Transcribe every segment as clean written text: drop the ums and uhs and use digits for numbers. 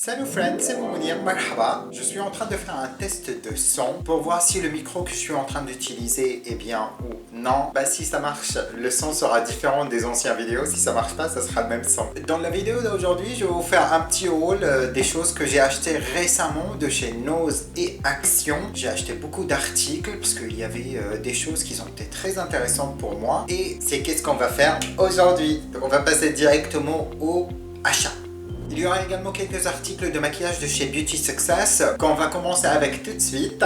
Salut friends, c'est Mounir, marhaba. Je suis en train de faire un test de son pour voir si le micro que je suis en train d'utiliser est bien ou non. Si ça marche, le son sera différent des anciennes vidéos. Si ça marche pas, ça sera le même son. Dans la vidéo d'aujourd'hui, je vais vous faire un petit haul des choses que j'ai achetées récemment de chez Nose et Action. J'ai acheté beaucoup d'articles parce qu'il y avait des choses qui ont été très intéressantes pour moi. Et c'est qu'est-ce qu'on va faire aujourd'hui. Donc on va passer directement au achat. Il y aura également quelques articles de maquillage de chez Beauty Success qu'on va commencer avec tout de suite.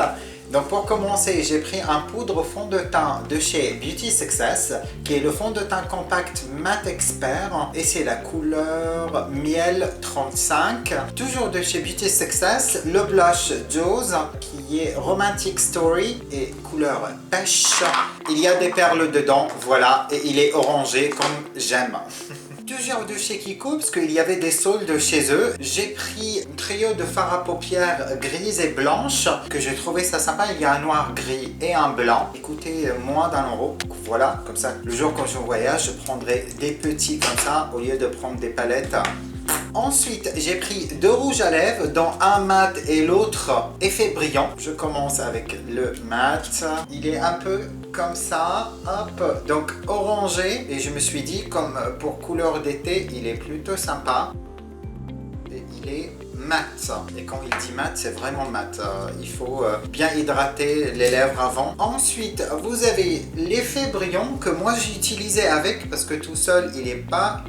Donc pour commencer, j'ai pris un poudre fond de teint de chez Beauty Success qui est le fond de teint compact Matte Expert et c'est la couleur Miel 35. Toujours de chez Beauty Success, le blush Jaws qui est Romantic Story et couleur pêche. Il y a des perles dedans, voilà, et il est orangé comme j'aime. Toujours de chez Kiko, parce qu'il y avait des soldes chez eux. J'ai pris un trio de fard à paupières grises et blanches, que j'ai trouvé ça sympa. Il y a un noir, gris et un blanc. Qui coûtait moins d'€1. Voilà, comme ça, le jour quand je voyage, je prendrai des petits comme ça, au lieu de prendre des palettes. Ensuite, j'ai pris deux rouges à lèvres, dont un mat et l'autre effet brillant. Je commence avec le mat. Il est un peu comme ça, hop, donc orangé. Et je me suis dit, comme pour couleur d'été, il est plutôt sympa. Et il est mat. Et quand il dit mat, c'est vraiment mat. Il faut bien hydrater les lèvres avant. Ensuite, vous avez l'effet brillant que moi j'ai utilisé avec, parce que tout seul, il n'est pas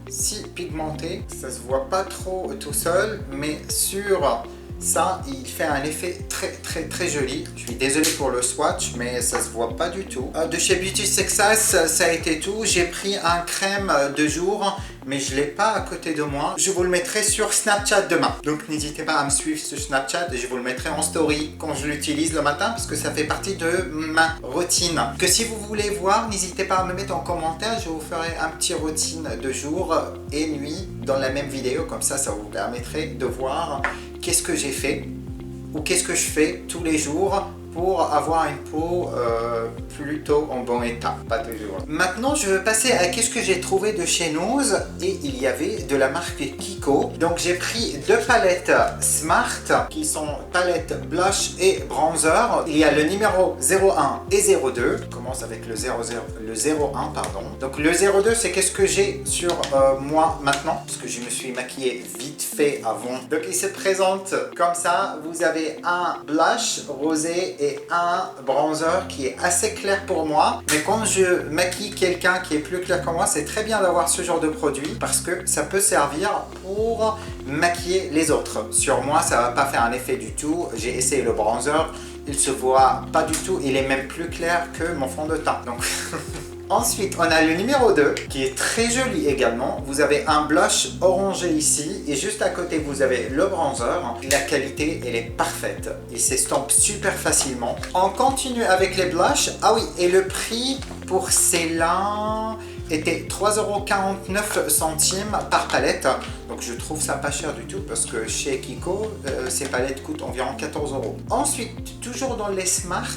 si pigmenté, ça se voit pas trop tout seul, mais sur ça il fait un effet très joli. Je suis désolé pour le swatch, mais ça se voit pas du tout. De chez Beauty Success, ça a été tout. J'ai pris un crème de jour, mais je l'ai pas à côté de moi. Je vous le mettrai sur Snapchat demain, donc n'hésitez pas à me suivre sur Snapchat et je vous le mettrai en story quand je l'utilise le matin, parce que ça fait partie de ma routine. Que si vous voulez voir, n'hésitez pas à me mettre en commentaire. Je vous ferai un petit routine de jour et nuit dans la même vidéo, comme ça vous permettrait de voir qu'est-ce que j'ai fait ou qu'est-ce que je fais tous les jours pour avoir une peau plutôt en bon état, pas toujours. Maintenant, je vais passer à qu'est-ce que j'ai trouvé de chez Nose et il y avait de la marque Kiko. Donc j'ai pris deux palettes Smart qui sont palettes blush et bronzer. Il y a le numéro 01 et 02. Je commence avec le 01, pardon. Donc le 02, c'est qu'est-ce que j'ai sur moi maintenant, parce que je me suis maquillé vite fait avant. Donc il se présente comme ça. Vous avez un blush rosé et un bronzer qui est assez clair pour moi, mais quand je maquille quelqu'un qui est plus clair que moi, c'est très bien d'avoir ce genre de produit parce que ça peut servir pour maquiller les autres. Sur moi, ça va pas faire un effet du tout. J'ai essayé le bronzer, il se voit pas du tout, il est même plus clair que mon fond de teint. Donc ensuite, on a le numéro 2 qui est très joli également. Vous avez un blush orangé ici et juste à côté, vous avez le bronzer. La qualité, elle est parfaite. Il s'estompe super facilement. On continue avec les blushs. Ah oui, et le prix pour celle-là était 3,49 € par palette. Donc je trouve ça pas cher du tout parce que chez Kiko, ces palettes coûtent environ 14 €. Ensuite, toujours dans les Smart,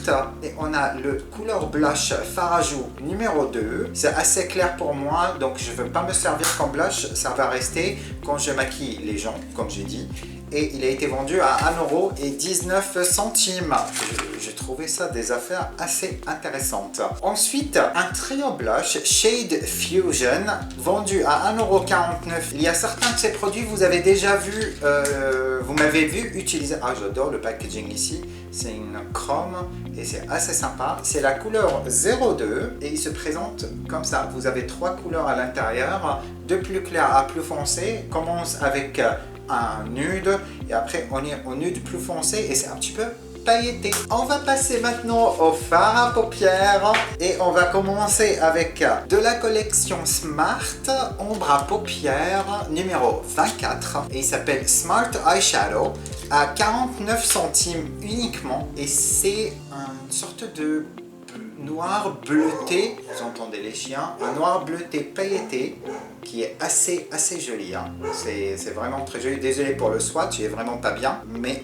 et on a le couleur blush fard à joues numéro 2. C'est assez clair pour moi, donc je ne veux pas me servir comme blush. Ça va rester quand je maquille les gens, comme j'ai dit. Et il a été vendu à 1,19 €. J'ai trouvé ça des affaires assez intéressantes. Ensuite, un trio blush Shade Fusion vendu à 1,49 €. Il y a certains de ces produits, vous avez déjà vu, vous m'avez vu utiliser. Ah, j'adore le packaging ici. C'est une chrome et c'est assez sympa. C'est la couleur 02 et il se présente comme ça. Vous avez trois couleurs à l'intérieur, de plus clair à plus foncé. Commence avec un nude et après on est au nude plus foncé et c'est un petit peu pailleté. On va passer maintenant au fard à paupières et on va commencer avec de la collection Smart ombre à paupières numéro 24 et il s'appelle Smart Eyeshadow à 49 centimes uniquement et c'est une sorte de noir bleuté, vous entendez les chiens, un noir bleuté pailleté qui est assez joli. Hein. C'est vraiment très joli. Désolé pour le swatch, il est vraiment pas bien, mais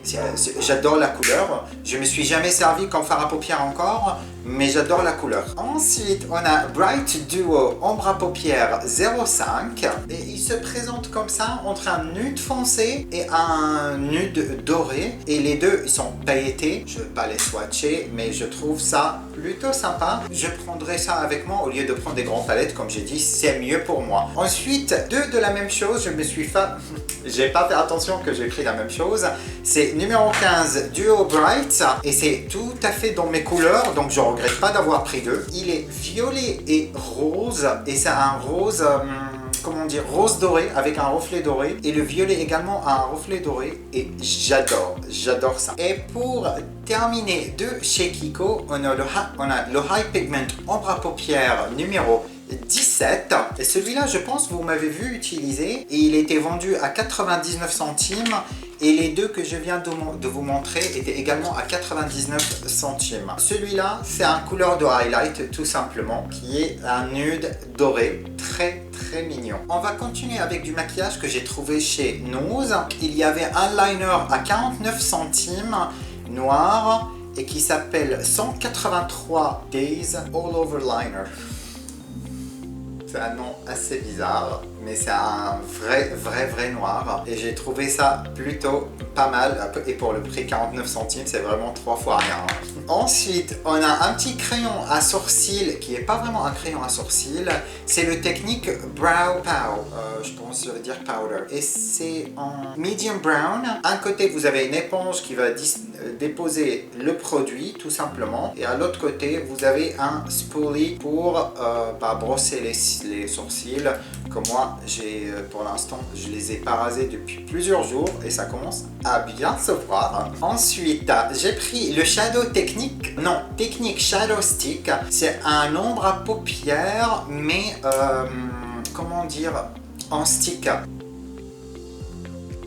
j'adore la couleur. Je me suis jamais servi comme fard à paupières encore, mais j'adore la couleur. Ensuite, on a Bright Duo Ombre à paupières 05 et il se présente comme ça entre un nude foncé et un nude doré et les deux ils sont pailletés. Je ne vais pas les swatcher, mais je trouve ça plutôt sympa. Je prendrai ça avec moi au lieu de prendre des grandes palettes, comme j'ai dit, c'est mieux pour moi. Ensuite, deux de la même chose, je me suis fait... j'ai pas fait attention que j'ai pris la même chose. C'est numéro 15 Duo Bright et c'est tout à fait dans mes couleurs, donc je regrette pas d'avoir pris deux. Il est violet et rose et c'est un rose... comment dire, rose doré avec un reflet doré et le violet également a un reflet doré et j'adore ça. Et pour terminer de chez Kiko, on a le High Pigment Ombre à paupières numéro 17 et celui-là je pense vous m'avez vu utiliser et il était vendu à 99 centimes et les deux que je viens de vous montrer étaient également à 99 centimes. Celui-là c'est un couleur de highlight tout simplement qui est un nude doré très mignon. On va continuer avec du maquillage que j'ai trouvé chez Nose. Il y avait un liner à 49 centimes noir et qui s'appelle 183 Days All Over Liner. C'est un nom assez bizarre, mais c'est un vrai noir. Et j'ai trouvé ça plutôt pas mal. Et pour le prix 49 centimes, c'est vraiment 3 fois rien. Ensuite, on a un petit crayon à sourcils qui n'est pas vraiment un crayon à sourcils. C'est le Technique Brow Pow. Je pense que je vais dire powder. Et c'est en medium brown. Un côté, vous avez une éponge qui va déposer le produit, tout simplement. Et à l'autre côté, vous avez un spoolie pour brosser les sourcils. Comme moi, pour l'instant, je les ai pas rasés depuis plusieurs jours et ça commence à bien se voir. Ensuite, j'ai pris le Shadow Technique Shadow Stick. C'est un ombre à paupières, mais comment dire, en stick.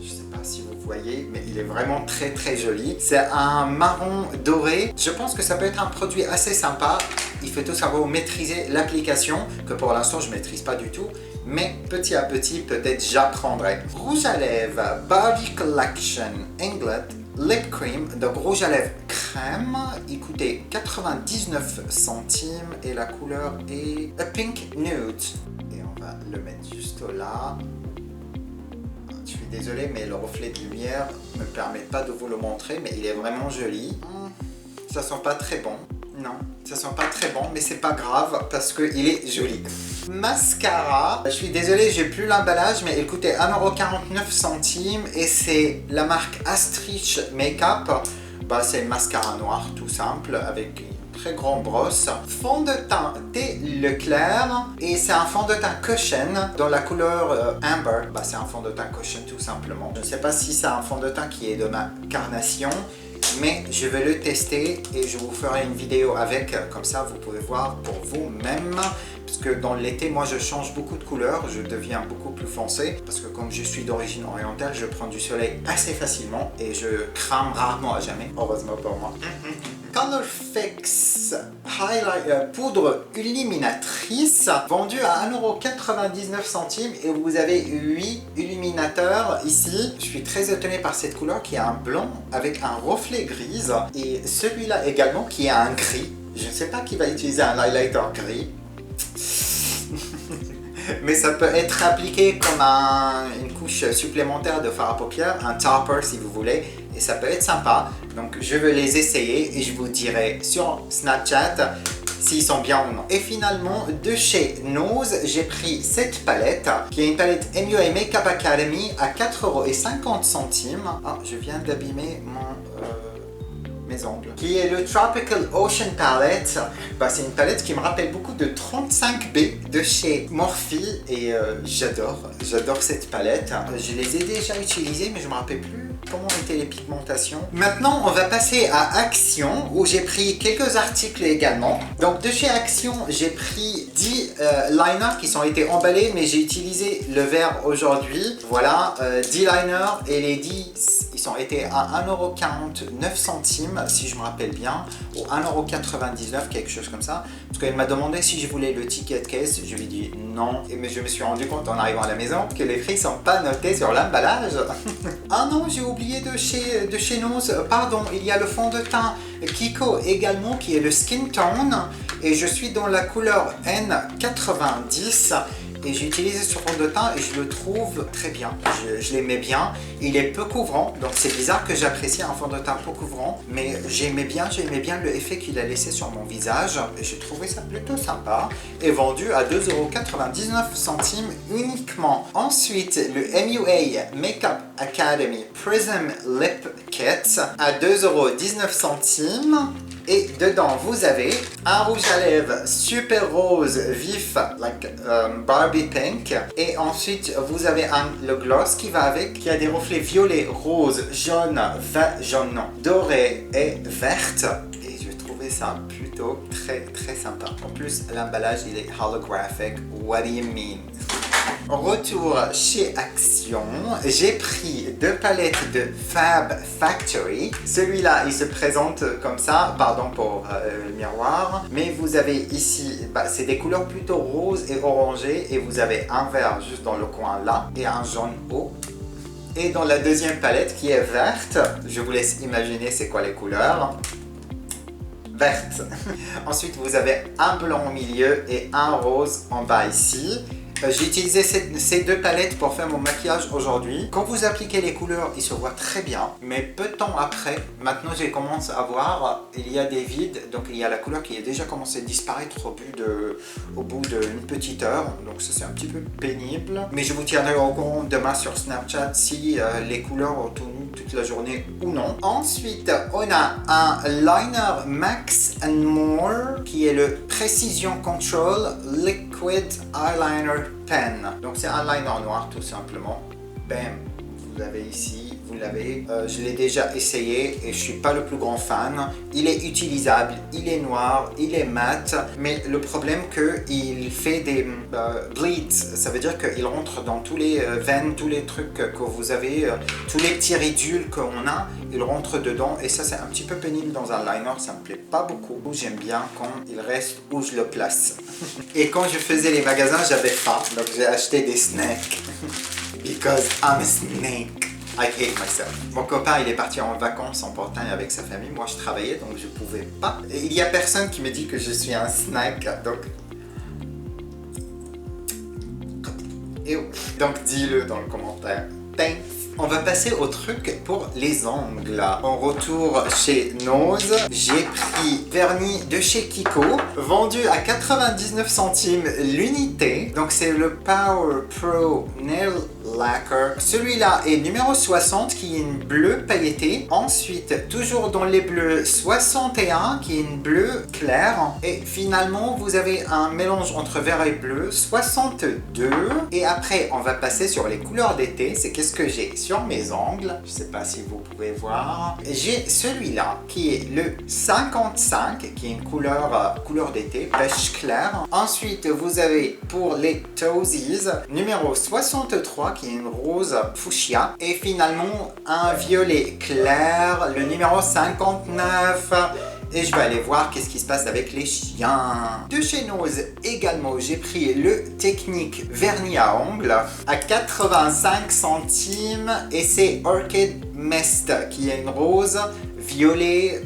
Je sais pas si vous voyez, mais il est vraiment très joli. C'est un marron doré. Je pense que ça peut être un produit assez sympa. Il faut tout savoir maîtriser l'application, que pour l'instant je maîtrise pas du tout. Mais petit à petit, peut-être j'apprendrai. Rouge à lèvres Barbie Collection Englet Lip Cream, donc rouge à lèvres crème. Il coûtait 99 centimes et la couleur est a pink nude. Et on va le mettre juste là. Je suis désolé, mais le reflet de lumière ne me permet pas de vous le montrer, mais il est vraiment joli. Ça sent pas très bon. Non, ça sent pas très bon, mais c'est pas grave parce qu'il est joli. Mascara, je suis désolé, j'ai plus l'emballage, mais il coûtait 1,49 € et c'est la marque Astrich Makeup. C'est le mascara noir tout simple avec une très grande brosse. Fond de teint Thé Leclerc et c'est un fond de teint Cushion dans la couleur Amber. C'est un fond de teint Cushion tout simplement. Je ne sais pas si c'est un fond de teint qui est de ma carnation, mais je vais le tester et je vous ferai une vidéo avec, comme ça vous pouvez voir pour vous-même. Parce que dans l'été, moi je change beaucoup de couleurs, je deviens beaucoup plus foncé. Parce que comme je suis d'origine orientale, je prends du soleil assez facilement et je crame rarement à jamais, heureusement pour moi. Color Fix Highlight Poudre Illuminatrice, vendue à 1,99 € et vous avez 8 illuminateurs ici. Je suis très étonné par cette couleur qui a un blanc avec un reflet grise et celui-là également qui a un gris. Je ne sais pas qui va utiliser un highlighter gris. Mais ça peut être appliqué comme une couche supplémentaire de fard à paupières, un topper si vous voulez, et ça peut être sympa. Donc je vais les essayer et je vous dirai sur Snapchat s'ils sont bien ou non. Et finalement, de chez Nose, j'ai pris cette palette, qui est une palette MUA Makeup Academy à 4,50 €. Ah, je viens d'abîmer mes ongles. Qui est le Tropical Ocean Palette. C'est une palette qui me rappelle beaucoup de 35B de chez Morphe et j'adore cette palette. Je les ai déjà utilisées mais je ne me rappelle plus comment étaient les pigmentations. Maintenant on va passer à Action où j'ai pris quelques articles également. Donc de chez Action j'ai pris 10 liners qui ont été emballés mais j'ai utilisé le vert aujourd'hui. Voilà, 10 liners et les 10 ils ils ont été à 1,49 € si je me rappelle bien, ou 1,99 €, quelque chose comme ça. Parce qu'elle m'a demandé si je voulais le ticket de caisse, je lui ai dit non. Mais je me suis rendu compte en arrivant à la maison que les prix sont pas notés sur l'emballage. Ah non, j'ai oublié de chez Nose, pardon, il y a le fond de teint Kiko également qui est le Skin Tone et je suis dans la couleur N90 et j'ai utilisé ce fond de teint et je le trouve très bien, je l'aimais bien. Il est peu couvrant, donc c'est bizarre que j'apprécie un fond de teint peu couvrant, mais j'aimais bien le effet qu'il a laissé sur mon visage et j'ai trouvé ça plutôt sympa et vendu à 2,99 € uniquement. Ensuite, le MUA Makeup Academy Prism Lip Kit à 2,19 € et dedans vous avez un rouge à lèvres super rose vif, like Barbie Pink, et ensuite vous avez le gloss qui va avec, qui a des reflets violets, rose, jaune, doré et verte. Et je trouvais ça plutôt très sympa. En plus l'emballage il est holographic. What do you mean? Retour chez Action, j'ai pris 2 palettes de Fab Factory. Celui-là, il se présente comme ça, pardon pour le miroir. Mais vous avez ici, c'est des couleurs plutôt roses et orangées. Et vous avez un vert juste dans le coin là et un jaune haut. Et dans la deuxième palette qui est verte, je vous laisse imaginer c'est quoi les couleurs. Verte. Ensuite, vous avez un blanc au milieu et un rose en bas ici. J'ai utilisé ces 2 palettes pour faire mon maquillage aujourd'hui. Quand vous appliquez les couleurs, ils se voient très bien. Mais peu de temps après, maintenant j'ai commencé à voir, il y a des vides. Donc il y a la couleur qui a déjà commencé à disparaître au bout d'une petite heure. Donc ça c'est un petit peu pénible. Mais je vous tiendrai au courant demain sur Snapchat si les couleurs ont tenu toute la journée ou non. Ensuite, on a un liner Max & More qui est le Precision Control Liquid Eyeliner Pen. Donc c'est un liner noir tout simplement. Bam, vous l'avez ici, vous l'avez. Je l'ai déjà essayé et je suis pas le plus grand fan. Il est utilisable, il est noir, il est mat, mais le problème qu'il fait des bleeds. Ça veut dire qu'il rentre dans tous les veines, tous les trucs que vous avez, tous les petits ridules qu'on a, il rentre dedans et ça c'est un petit peu pénible dans un liner, ça me plaît pas beaucoup. J'aime bien quand il reste où je le place. Et quand je faisais les magasins, j'avais faim, donc j'ai acheté des snacks. Because I'm a snake. I hate myself. Mon copain, il est parti en vacances en Bretagne avec sa famille. Moi, je travaillais, donc je pouvais pas. Et il y a personne qui me dit que je suis un snack, donc... Donc dis-le dans le commentaire. Thanks. On va passer au truc pour les ongles. En retour chez Nose, j'ai pris vernis de chez Kiko, vendu à 99 centimes l'unité. Donc c'est le Power Pro Nail Lacquer. Celui-là est numéro 60 qui est une bleue pailletée. Ensuite, toujours dans les bleus, 61 qui est une bleue claire. Et finalement, vous avez un mélange entre vert et bleu, 62. Et après, on va passer sur les couleurs d'été. C'est qu'est-ce que j'ai sur mes ongles. Je sais pas si vous pouvez voir. J'ai celui-là qui est le 55 qui est une couleur d'été, pêche claire. Ensuite, vous avez pour les toesies, numéro 63 qui est une rose fuchsia. Et finalement, un violet clair, le numéro 59. Et je vais aller voir qu'est-ce qui se passe avec les chiens. De chez Nose également, j'ai pris le Technique vernis à ongles à 85 centimes et c'est Orchid Mist qui est une rose violet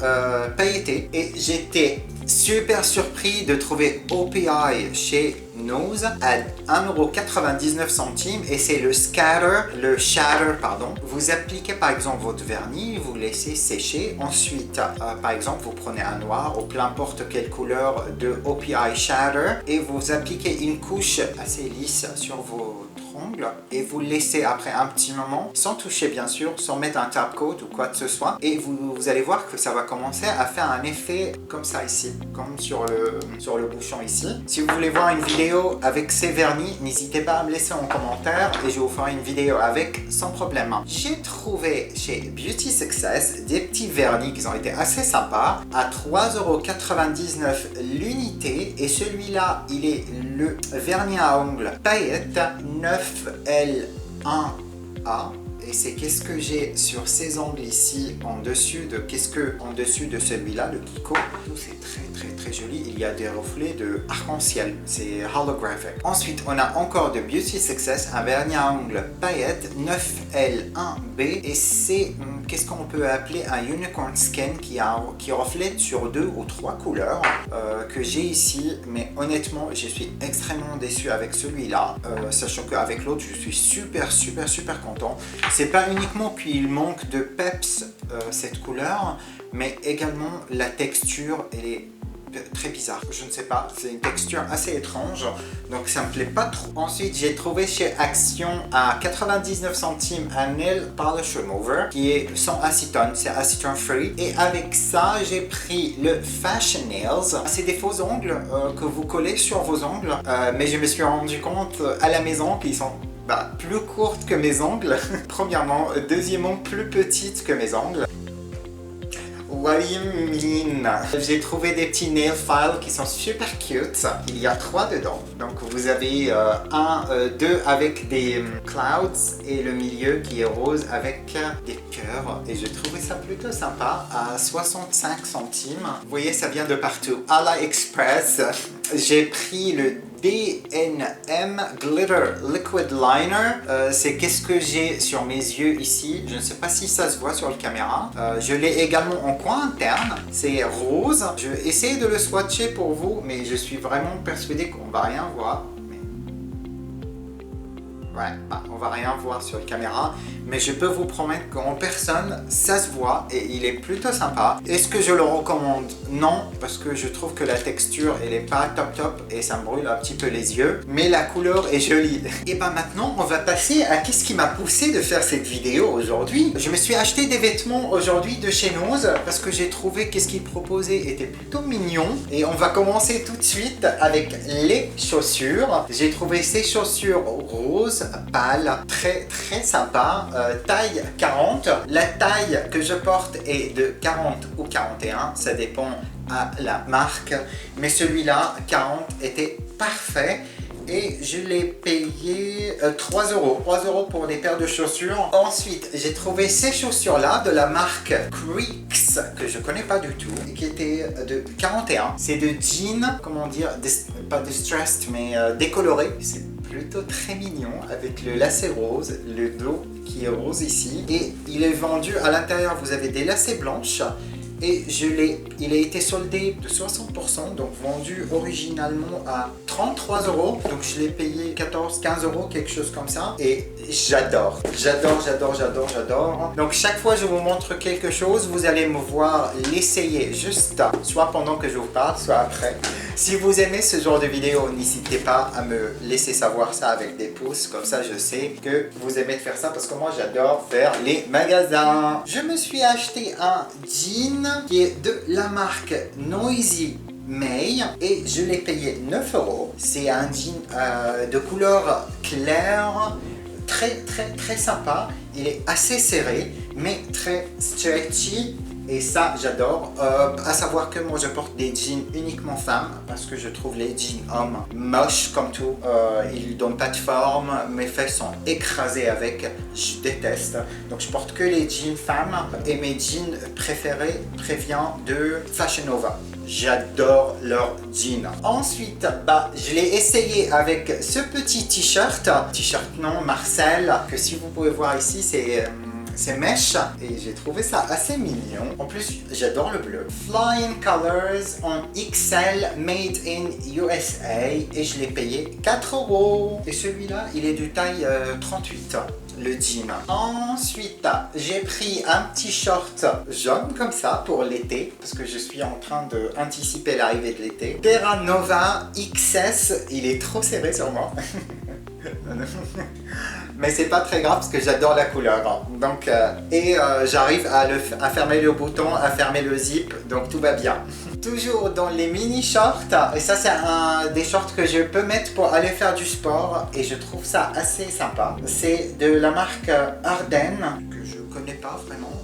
pailleté. Et j'étais super surpris de trouver OPI chez Nose à 1,99 € et c'est le shatter pardon. Vous appliquez par exemple votre vernis, vous laissez sécher. Ensuite, par exemple, vous prenez un noir ou peu importe quelle couleur de OPI shatter et vous appliquez une couche assez lisse sur vos ongles et vous laissez après un petit moment, sans toucher bien sûr, sans mettre un top coat ou quoi que ce soit, et vous allez voir que ça va commencer à faire un effet comme ça ici, comme sur le bouchon ici. Si vous voulez voir une vidéo avec ces vernis, n'hésitez pas à me laisser en commentaire et je vous ferai une vidéo avec sans problème. J'ai trouvé chez Beauty Success des petits vernis qui ont été assez sympas à 3,99 € l'unité et celui-là il est le vernis à ongles paillette 9L1A et c'est qu'est-ce que j'ai sur ces ongles ici en dessus de celui-là, le Kiko. C'est très joli. Il y a des reflets de arc-en-ciel, c'est holographic. Ensuite on a encore de Beauty Success, un vernis à ongles paillettes 9L1B, et c'est qu'est-ce qu'on peut appeler un unicorn skin qui reflète sur 2 ou 3 couleurs que j'ai ici, mais honnêtement je suis extrêmement déçu avec celui-là, sachant qu'avec l'autre je suis super content. C'est pas uniquement qu'il manque de peps cette couleur, mais également la texture, elle est très bizarre, je ne sais pas, c'est une texture assez étrange, donc ça me plaît pas trop. Ensuite j'ai trouvé chez Action à 99 centimes un nail polish remover qui est sans acétone, c'est acétone free, et avec ça j'ai pris le Fashion Nails. C'est des faux ongles que vous collez sur vos ongles, mais je me suis rendu compte à la maison qu'ils sont plus courtes que mes ongles premièrement, deuxièmement plus petites que mes ongles. What do you mean? J'ai trouvé des petits nail files qui sont super cute. Il y a 3 dedans. Donc vous avez deux avec des clouds et le milieu qui est rose avec des cœurs. Et j'ai trouvé ça plutôt sympa à 65 centimes. Vous voyez, ça vient de partout. AliExpress, j'ai pris le B&M Glitter Liquid Liner. C'est qu'est-ce que j'ai sur mes yeux ici. Je ne sais pas si ça se voit sur la caméra. Je l'ai également en coin interne. C'est rose. Je vais essayer de le swatcher pour vous, mais je suis vraiment persuadé qu'on va rien voir. Ouais, on va rien voir sur la caméra, mais je peux vous promettre qu'en personne, ça se voit et il est plutôt sympa. Est-ce que je le recommande? Non, parce que je trouve que la texture, elle est pas top et ça me brûle un petit peu les yeux, mais la couleur est jolie. Et maintenant, on va passer à qu'est-ce qui m'a poussé de faire cette vidéo aujourd'hui. Je me suis acheté des vêtements aujourd'hui de chez Nose parce que j'ai trouvé qu'est-ce qu'ils proposaient était plutôt mignon. Et on va commencer tout de suite avec les chaussures. J'ai trouvé ces chaussures roses pâle, très sympa, taille 40. La taille que je porte est de 40 ou 41, ça dépend à la marque, mais celui-là 40 était parfait et je l'ai payé 3 euros pour des paires de chaussures. Ensuite j'ai trouvé ces chaussures là de la marque Creeks que je connais pas du tout et qui était de 41. C'est de jean, comment dire, pas distressed mais décoloré. C'est plutôt très mignon avec le lacet rose, le dos qui est rose ici, et il est vendu à l'intérieur. Vous avez des lacets blanches et il a été soldé de 60%, donc vendu originalement à 33 euros, donc je l'ai payé 14-15 euros, quelque chose comme ça, et j'adore. Donc chaque fois que je vous montre quelque chose, vous allez me voir l'essayer juste soit pendant que je vous parle, soit après. Si vous aimez ce genre de vidéo, n'hésitez pas à me laisser savoir ça avec des pouces, comme ça je sais que vous aimez faire ça, parce que moi j'adore faire les magasins. Je me suis acheté un jean qui est de la marque Noisy May et je l'ai payé 9 euros. C'est un jean de couleur claire, très sympa. Il est assez serré mais très stretchy. Et ça, j'adore. À savoir que moi, je porte des jeans uniquement femmes parce que je trouve les jeans hommes moches comme tout. Ils donnent pas de forme. Mes fesses sont écrasées avec. Je déteste. Donc, je porte que les jeans femmes. Et mes jeans préférés préviennent de Fashion Nova. J'adore leurs jeans. Ensuite, je l'ai essayé avec ce petit t-shirt. T-shirt non, Marcel. Que si vous pouvez voir ici, c'est mèche et j'ai trouvé ça assez mignon. En plus, j'adore le bleu. Flying Colors en XL made in USA et je l'ai payé 4 euros. Et celui-là, il est de taille 38, le jean. Ensuite, j'ai pris un petit short jaune comme ça pour l'été parce que je suis en train d'anticiper l'arrivée de l'été. Terra Nova XS, il est trop serré sur moi. Mais c'est pas très grave parce que j'adore la couleur. Donc, j'arrive à fermer le bouton, à fermer le zip, donc tout va bien. Toujours dans les mini shorts, et ça c'est des shorts que je peux mettre pour aller faire du sport et je trouve ça assez sympa. C'est de la marque Arden, que je connais pas vraiment.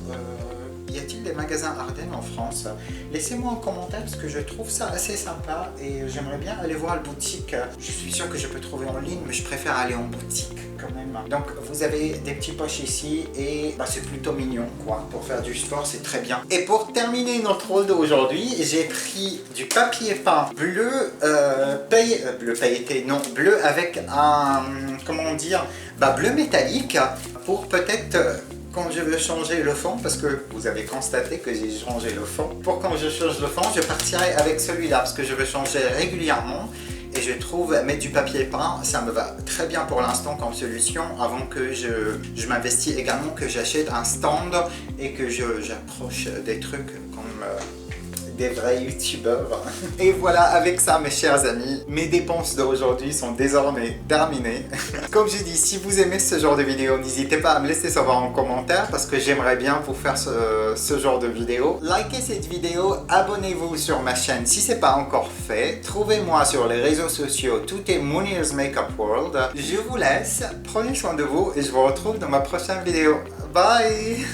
Il y a-t-il des magasins Ardenne en France? Laissez-moi en commentaire parce que je trouve ça assez sympa et j'aimerais bien aller voir la boutique. Je suis sûr que je peux trouver en ligne, mais je préfère aller en boutique quand même. Donc vous avez des petits poches ici et c'est plutôt mignon quoi. Pour faire du sport, c'est très bien. Et pour terminer notre haul d'aujourd'hui, j'ai pris du papier peint bleu, bleu pailleté, non, bleu avec un, comment dire, bleu métallique pour peut-être quand je veux changer le fond, parce que vous avez constaté que j'ai changé le fond. Pour quand je change le fond, je partirai avec celui-là parce que je veux changer régulièrement. Et je trouve mettre du papier peint, ça me va très bien pour l'instant comme solution avant que je m'investis également, que j'achète un stand et que j'approche des trucs comme des vrais youtubeurs. Et voilà, avec ça mes chers amis, mes dépenses d'aujourd'hui sont désormais terminées. Comme je dis, si vous aimez ce genre de vidéo, n'hésitez pas à me laisser savoir en commentaire parce que j'aimerais bien vous faire ce genre de vidéo. Likez cette vidéo, abonnez-vous sur ma chaîne si ce n'est pas encore fait. Trouvez-moi sur les réseaux sociaux, tout est Mounir's Makeup World. Je vous laisse, prenez soin de vous et je vous retrouve dans ma prochaine vidéo. Bye!